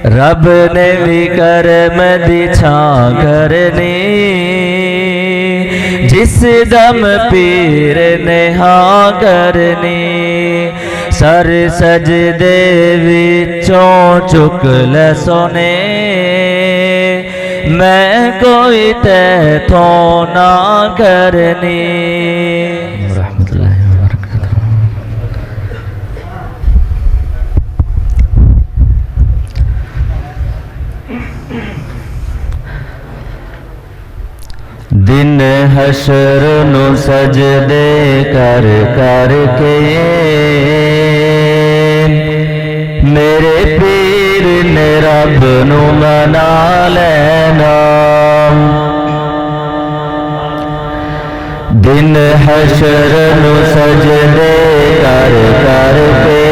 رب نے بھی کرم دی چھاں کرنی جس دم پیر نے ہاں کرنی سر سجدے وچوں چک لے سونے میں کوئی تیتھوں نہ کرنی رحمت اللہ وبرکاتہ دن حشر نو سجدے کر کر کے میرے پیر نے رب نو منا لینا دن حشر نو سجدے کر کر کے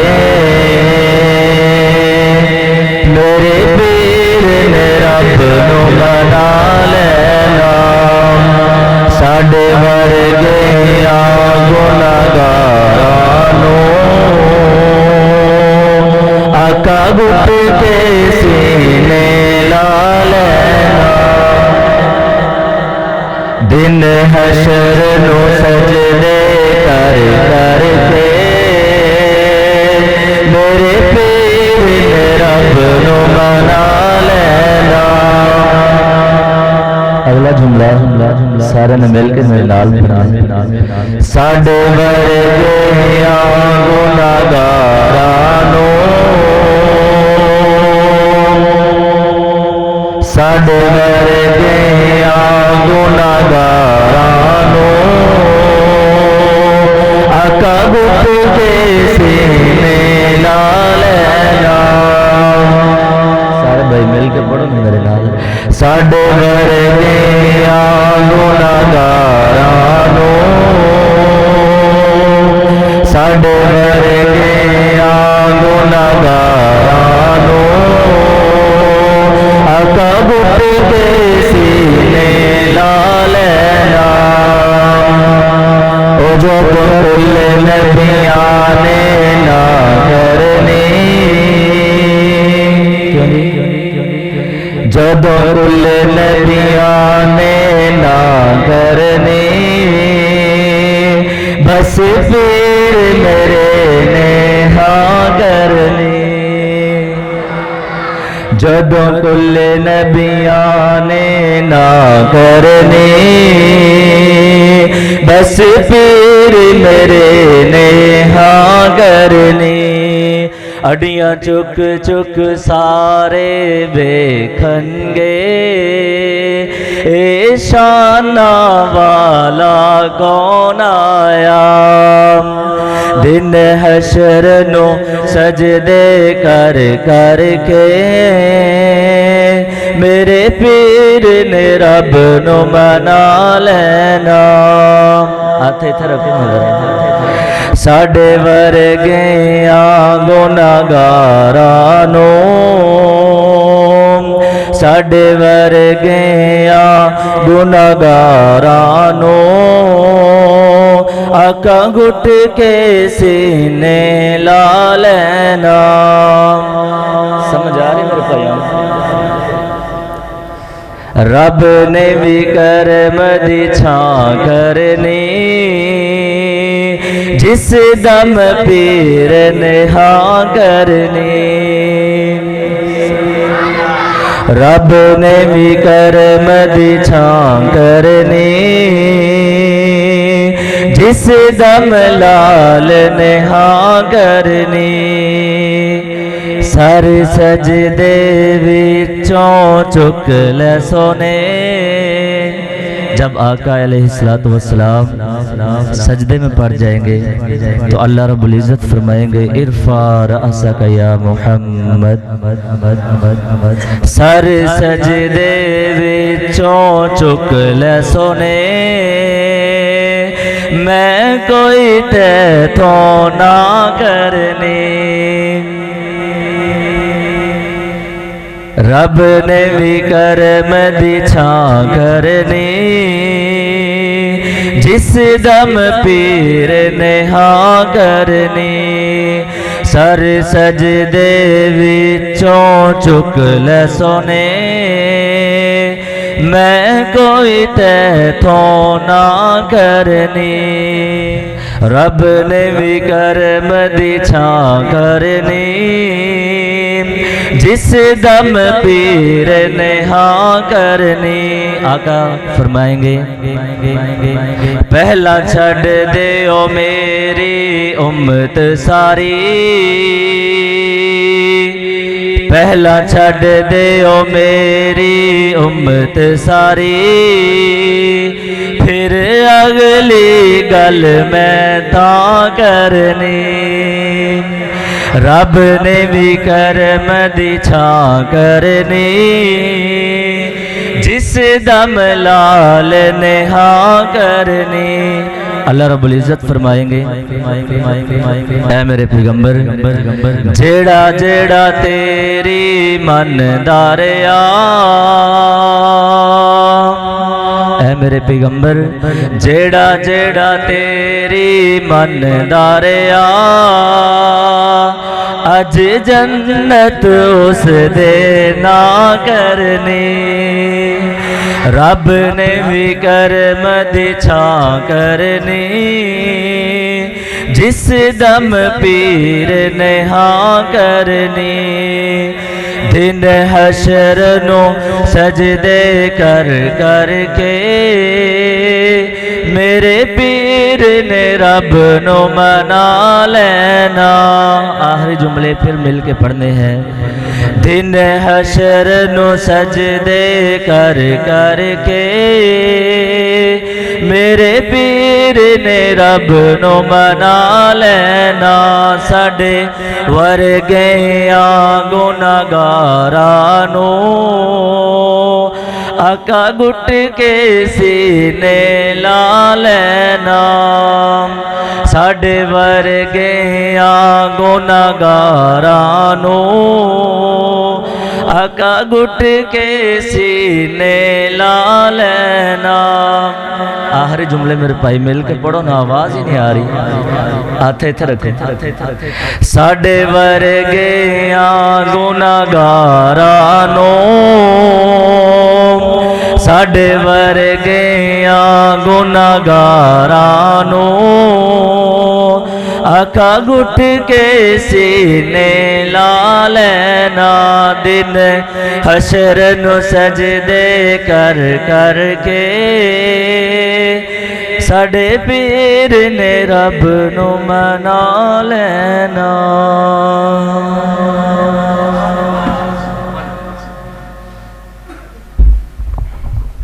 میرے پیر نے رب نو منا لینا ساڈے ورگیاں گناہگاراں نوں آقا گھٹ کے سینے لا لینا دن حشر نو سجدے کر کر کے میرے پیر نے رب نو منا لینا اگلا جملہ سارے نے مل کے میرے نال پڑھنا ساڈے ورگیاں گناہگاراں نوں ساڈے ورگیاں گناہگاراں نوں آقا گھٹ کے سینے لا لینا سارے بھائی مل کے پڑھو میرے نال ساڈے ورگیاں گناہگاراں نوں ساڈے ورگیاں گناہگاراں نوں آقا گھٹ کے سینے لا لینا او جو کل نبیاں نے نہ کرنی جدو کل نبیاں نے نہ کرنی بس پیر میرے نے ہاں کرنی جدو کل نبیاں نے نہ کرنی بس پیر میرے نے ہاں کرنی اڈیاں چک چک سارے ویکھن گے اے شانہ والا کون آیا دن حشر نو سجدے کر کر کے میرے پیر نے رب نو منا لینا ہاتھ اتھے رکھو ساڈے ورگیاں گناہگاراں نوں ساڈے ورگیاں گناہگاراں نوں آقا گھٹ کے سینے لا لینا سمجھ آ رہی میرے بھائیوں رب نے بھی کرم دی چھاں کرنی جس دم پیر نے ہاں کرنی رب نے بھی کرم دی چھاں کرنی جس دم لال نے ہاں کرنی سر سجدے وچوں چک لے سونے جب آقا علیہ السلام سجدے میں پڑ جائیں گے تو اللہ رب العزت فرمائیں گے ارفع رأسک یا محمد سر سجدے وچوں چک لے سونے میں کوئی تیتھوں نہ کرنی رب نے بھی کرم دی چھاں کرنی جس دم پیر نے ہاں کرنی سر سجدے وچوں چک لے سونے میں کوئی تیتھوں نہ کرنی رب نے بھی کرم دی چھاں کرنی جس دم پیر نے ہاں کرنی آقا فرمائیں گے پہلا چھڑ دیو میری امت ساری پہلا چھڑ دیو میری امت ساری پھر اگلی گل میں تا کرنی رب نے بھی کرم دی چھاں کرنی جس دم لال نے ہاں کرنی اللہ رب العزت فرمائیں گے اے میرے پیغمبر جیڑا جیڑا تیری من داریا اے میرے پیغمبر جیڑا جیڑا تیری من داریا اج جنت اس دے نہ کرنی رب نے بھی کرم دی چھاں کرنی جس دم پیر نے ہاں کرنی دن حشر نو سجدے کر کر کے میرے پیر نے رب نو منا لینا آخری جملے پھر مل کے پڑھنے ہیں دن حشر نو سجدے کر کر کے میرے پیر نے رب نو منا لینا ساڈے ورگیاں گناہگاراں نو آقا گھٹ کے سینے لا لینا ساڈے ورگیاں گناہگاراں نو آقا گھٹ کے سینے لا لینا آخری جملے میرے بھائی مل کے پڑھو نا آواز ہی نہیں آ رہی ہاتھ اتھے رکھو ساڈے ورگیاں گناہگاراں نو ساڈے ورگیاں گناہگاراں نو آقا گھٹ کے سینے لا لینا دن حشر نو سجدے کر کر کے ساڈے پیر نے رب نو منا لینا